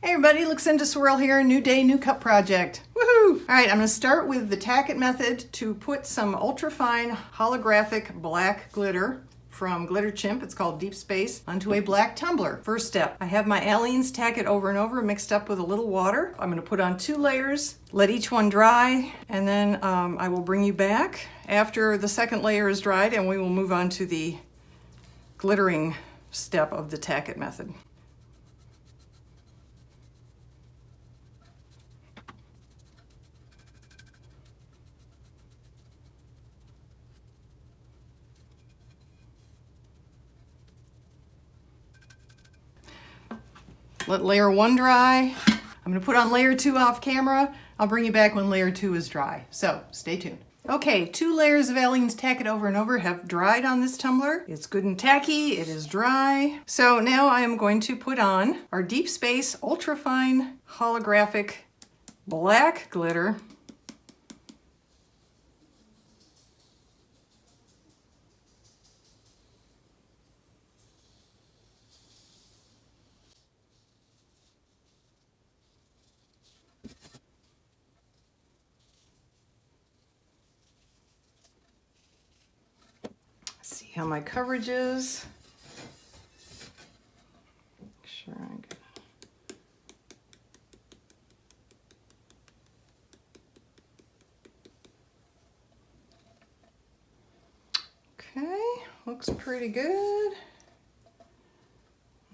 Hey everybody, Luxinda Swirl here, new day, new cup project. Woohoo! Alright, I'm going to start with the Tack-It method to put some ultrafine holographic black glitter from Glitter Chimp, it's called Deep Space, onto a black tumbler. First step, I have my Aleene's Tack-It over and over mixed up with a little water. I'm going to put on 2 layers, let each one dry, and then I will bring you back after the second layer is dried and we will move on to the glittering step of the Tack-It method. Let layer 1 dry. I'm going to put on layer 2 off camera. I'll bring you back when layer 2 is dry. So stay tuned. Okay, 2 layers of Aleene's Tack-It over and over have dried on this tumbler. It's good and tacky, it is dry. So now I am going to put on our Deep Space Ultrafine Holographic Black Glitter. See how my coverage is. Make sure I'm good. Okay, looks pretty good.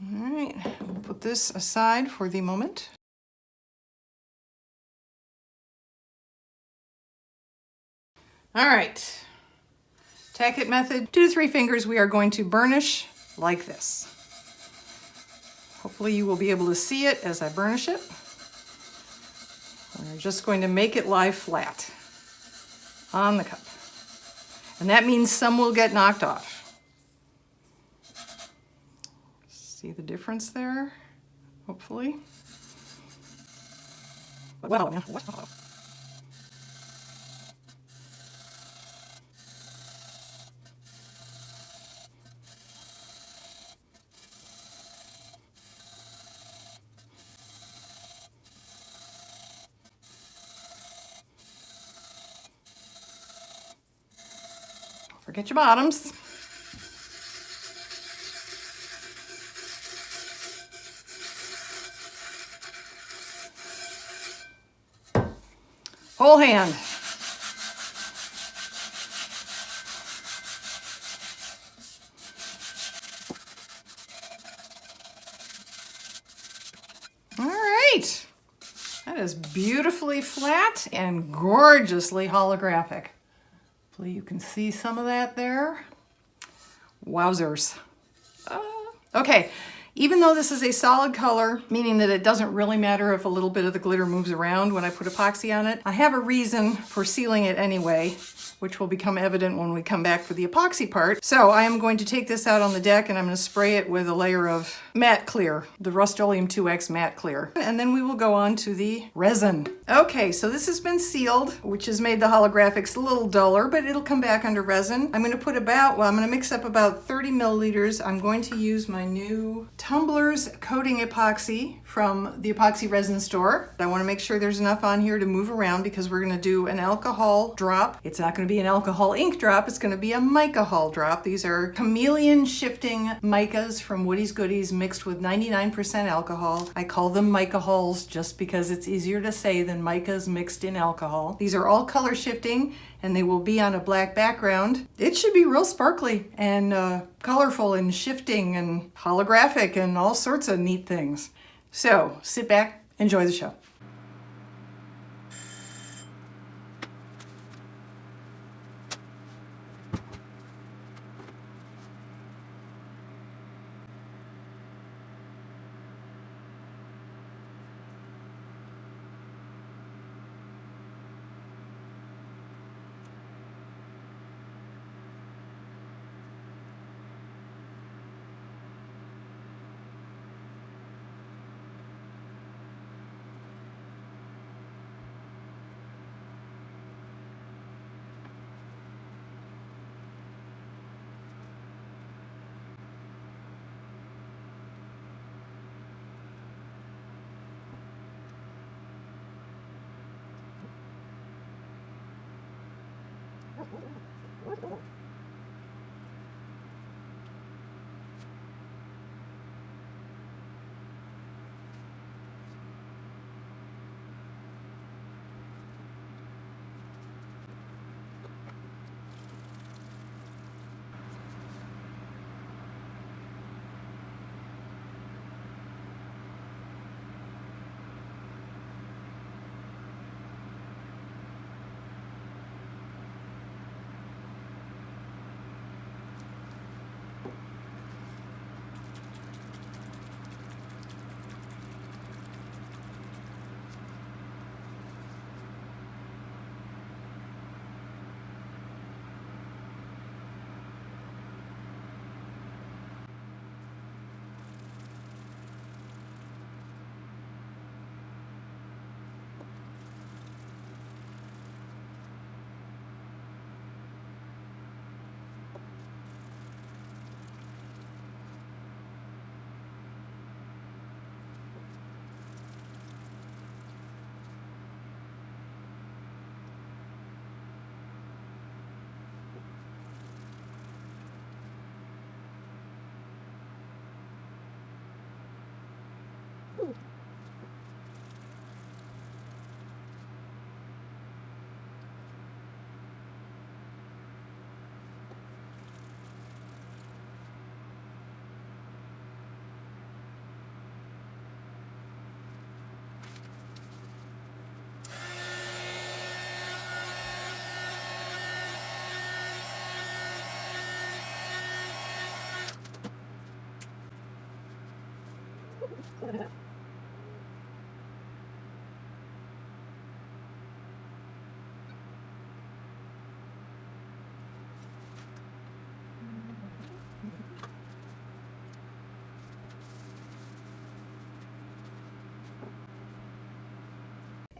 All right, we'll put this aside for the moment. All right. Tack-It method, 2 to 3 fingers, we are going to burnish like this. Hopefully you will be able to see it as I burnish it. We're just going to make it lie flat on the cup. And that means some will get knocked off. See the difference there? Hopefully. Well, what? Forget your bottoms. Whole hand. All right. That is beautifully flat and gorgeously holographic. Hopefully you can see some of that there. Wowzers. Okay, even though this is a solid color, meaning that it doesn't really matter if a little bit of the glitter moves around when I put epoxy on it, I have a reason for sealing it anyway, which will become evident when we come back for the epoxy part. So I am going to take this out on the deck and I'm going to spray it with a layer of matte clear, the Rust-Oleum 2X matte clear. And then we will go on to the resin. Okay, so this has been sealed, which has made the holographics a little duller, but it'll come back under resin. I'm going to put about, well, I'm going to mix up about 30 milliliters. I'm going to use my new Tumblers coating epoxy from the epoxy resin store. I want to make sure there's enough on here to move around because we're going to do an alcohol drop. It's not going to be an alcohol ink drop, it's going to be a mica-hol drop. These are chameleon shifting micas from Woody's Goodies mixed with 99% alcohol. I call them mica-hols just because it's easier to say than micas mixed in alcohol. These are all color shifting and they will be on a black background. It should be real sparkly and colorful and shifting and holographic and all sorts of neat things. So sit back, enjoy the show.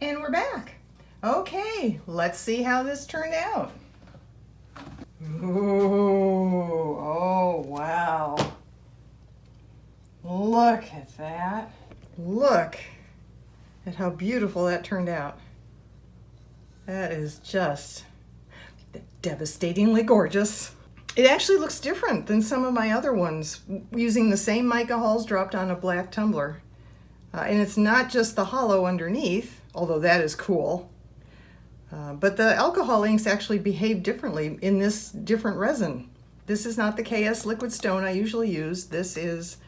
And we're back. Okay, let's see how this turned out. Ooh, oh wow. Look at that. Look at how beautiful that turned out. That is just devastatingly gorgeous. It actually looks different than some of my other ones, using the same mica-hols dropped on a black tumbler. And it's not just the holo underneath, although that is cool. But the alcohol inks actually behave differently in this different resin. This is not the KS liquid stone I usually use. This is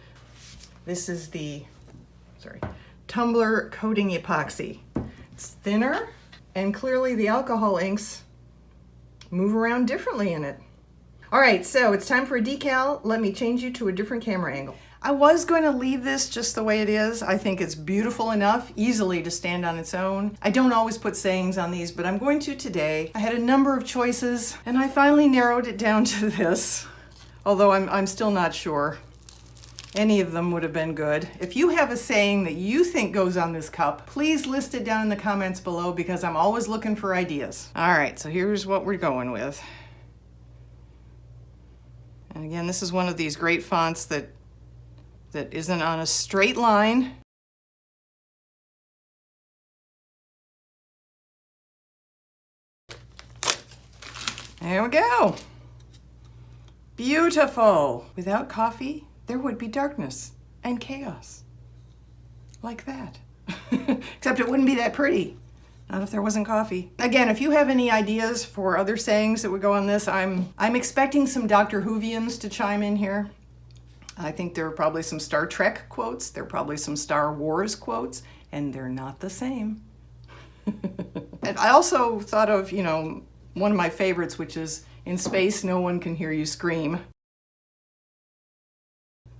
the Tumbler coating epoxy. It's thinner, and clearly the alcohol inks move around differently in it. All right, so it's time for a decal. Let me change you to a different camera angle. I was going to leave this just the way it is. I think it's beautiful enough, easily to stand on its own. I don't always put sayings on these, but I'm going to today. I had a number of choices, and I finally narrowed it down to this, although I'm still not sure. Any of them would have been good. If you have a saying that you think goes on this cup, please list it down in the comments below, because I'm always looking for ideas. All right, so here's what we're going with. And again, this is one of these great fonts that isn't on a straight line. There we go. Beautiful. Without coffee, there would be darkness and chaos. Like that. Except it wouldn't be that pretty. Not if there wasn't coffee. Again, if you have any ideas for other sayings that would go on this, I'm expecting some Dr. Whovians to chime in here. I think there are probably some Star Trek quotes, there are probably some Star Wars quotes, and they're not the same. And I also thought of, one of my favorites, which is, "In space, no one can hear you scream."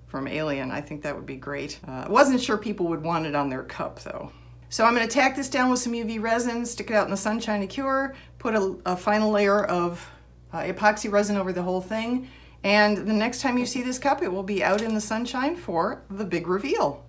From Alien. I think that would be great. I wasn't sure people would want it on their cup, though. So I'm going to tack this down with some UV resin, stick it out in the sunshine to cure, put a final layer of epoxy resin over the whole thing, and the next time you see this cup, it will be out in the sunshine for the big reveal.